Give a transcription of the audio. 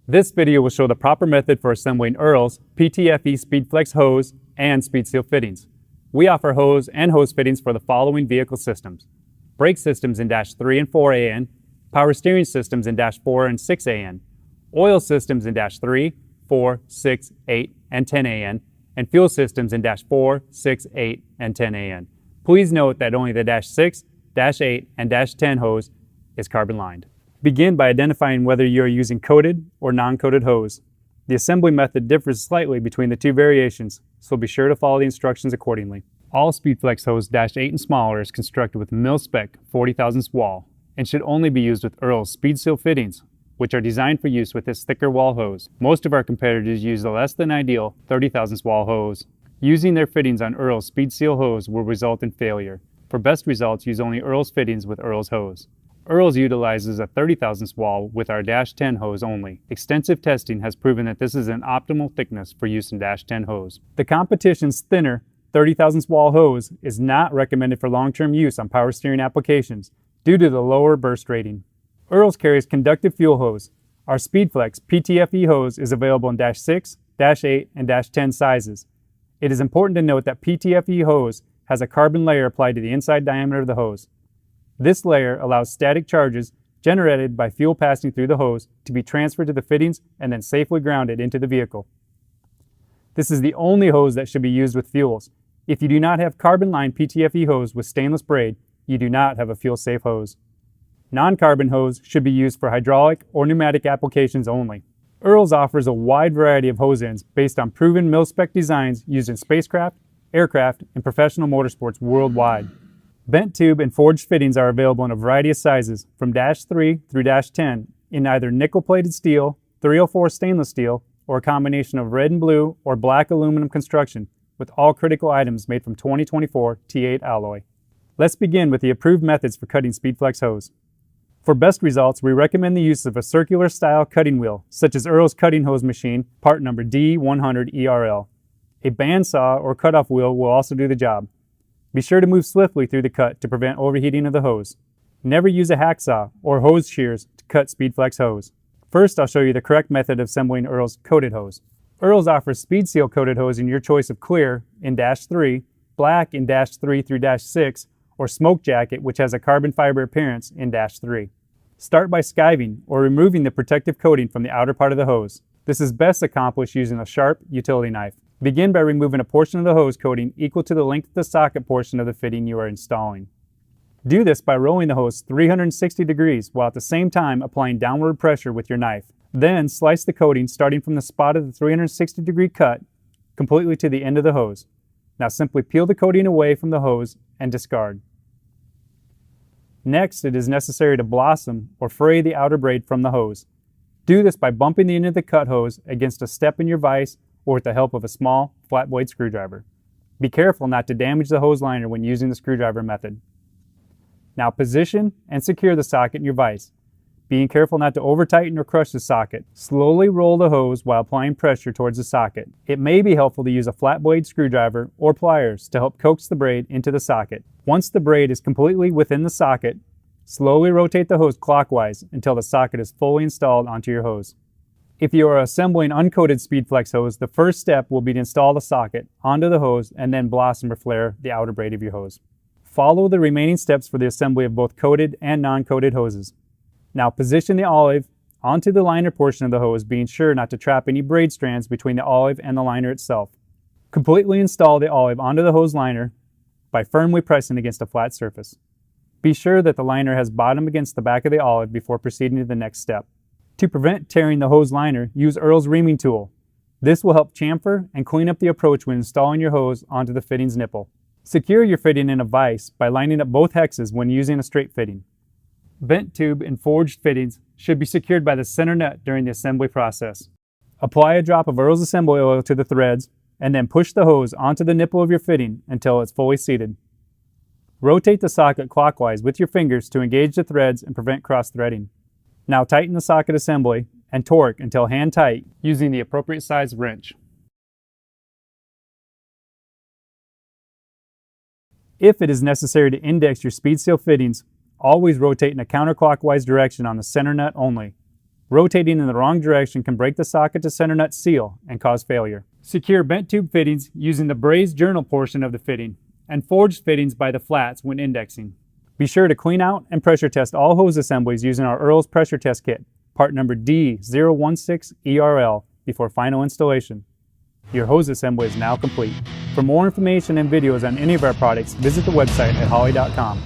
This video will show the proper method for assembling Earl's PTFE SpeedFlex hose and speed seal fittings. We offer hose and hose fittings for the following vehicle systems: brake systems in Dash 3 and 4AN, power steering systems in Dash 4 and 6AN, oil systems in Dash 3, 4, 6, 8, and 10AN, and fuel systems in Dash 4, 6, 8, and 10AN. Please note that only the Dash 6, Dash 8, and Dash 10 hose is carbon lined. Begin by identifying whether you are using coated or non-coated hose. The assembly method differs slightly between the two variations, so be sure to follow the instructions accordingly. All SpeedFlex hose Dash 8 and smaller is constructed with mil-spec 40 thousandths wall and should only be used with Earl's Speed Seal fittings, which are designed for use with this thicker wall hose. Most of our competitors use the less than ideal 30 thousandths wall hose. Using their fittings on Earl's Speed Seal hose will result in failure. For best results, use only Earl's fittings with Earl's hose. Earl's utilizes a 30 thousandths wall with our Dash 10 hose only. Extensive testing has proven that this is an optimal thickness for use in Dash 10 hose. The competition's thinner 30 thousandths wall hose is not recommended for long-term use on power steering applications due to the lower burst rating. Earl's carries conductive fuel hose. Our SpeedFlex PTFE hose is available in Dash 6, Dash 8, and Dash 10 sizes. It is important to note that PTFE hose has a carbon layer applied to the inside diameter of the hose. This layer allows static charges generated by fuel passing through the hose to be transferred to the fittings and then safely grounded into the vehicle. This is the only hose that should be used with fuels. If you do not have carbon-lined PTFE hose with stainless braid, you do not have a fuel-safe hose. Non-carbon hose should be used for hydraulic or pneumatic applications only. Earl's offers a wide variety of hose ends based on proven mil-spec designs used in spacecraft, aircraft, and professional motorsports worldwide. Bent tube and forged fittings are available in a variety of sizes, from Dash 3 through Dash 10, in either nickel-plated steel, 304 stainless steel, or a combination of red and blue or black aluminum construction, with all critical items made from 2024 T8 alloy. Let's begin with the approved methods for cutting SpeedFlex hose. For best results, we recommend the use of a circular style cutting wheel, such as Earl's cutting hose machine, part number D100ERL. A bandsaw or cutoff wheel will also do the job. Be sure to move swiftly through the cut to prevent overheating of the hose. Never use a hacksaw or hose shears to cut SpeedFlex hose. First, I'll show you the correct method of assembling Earl's coated hose. Earl's offers Speed Seal coated hose in your choice of clear in Dash 3, black in Dash 3 through Dash 6, or smoke jacket, which has a carbon fiber appearance, in Dash 3. Start by skiving or removing the protective coating from the outer part of the hose. This is best accomplished using a sharp utility knife. Begin by removing a portion of the hose coating equal to the length of the socket portion of the fitting you are installing. Do this by rolling the hose 360 degrees while at the same time applying downward pressure with your knife. Then slice the coating starting from the spot of the 360 degree cut completely to the end of the hose. Now simply peel the coating away from the hose and discard. Next, it is necessary to blossom or fray the outer braid from the hose. Do this by bumping the end of the cut hose against a step in your vise or with the help of a small, flat blade screwdriver. Be careful not to damage the hose liner when using the screwdriver method. Now position and secure the socket in your vise, being careful not to over-tighten or crush the socket. Slowly roll the hose while applying pressure towards the socket. It may be helpful to use a flat blade screwdriver or pliers to help coax the braid into the socket. Once the braid is completely within the socket, slowly rotate the hose clockwise until the socket is fully installed onto your hose. If you are assembling uncoated SpeedFlex hose, the first step will be to install the socket onto the hose and then blossom or flare the outer braid of your hose. Follow the remaining steps for the assembly of both coated and non-coated hoses. Now position the olive onto the liner portion of the hose, being sure not to trap any braid strands between the olive and the liner itself. Completely install the olive onto the hose liner by firmly pressing against a flat surface. Be sure that the liner has bottom against the back of the olive before proceeding to the next step. To prevent tearing the hose liner, use Earl's reaming tool. This will help chamfer and clean up the approach when installing your hose onto the fitting's nipple. Secure your fitting in a vise by lining up both hexes when using a straight fitting. Bent tube and forged fittings should be secured by the center nut during the assembly process. Apply a drop of Earl's assembly oil to the threads and then push the hose onto the nipple of your fitting until it's fully seated. Rotate the socket clockwise with your fingers to engage the threads and prevent cross-threading. Now tighten the socket assembly and torque until hand tight using the appropriate size wrench. If it is necessary to index your speed seal fittings, always rotate in a counterclockwise direction on the center nut only. Rotating in the wrong direction can break the socket to center nut seal and cause failure. Secure bent tube fittings using the brazed journal portion of the fitting and forged fittings by the flats when indexing. Be sure to clean out and pressure test all hose assemblies using our Earl's pressure test kit, part number D016ERL, before final installation. Your hose assembly is now complete. For more information and videos on any of our products, visit the website at holley.com.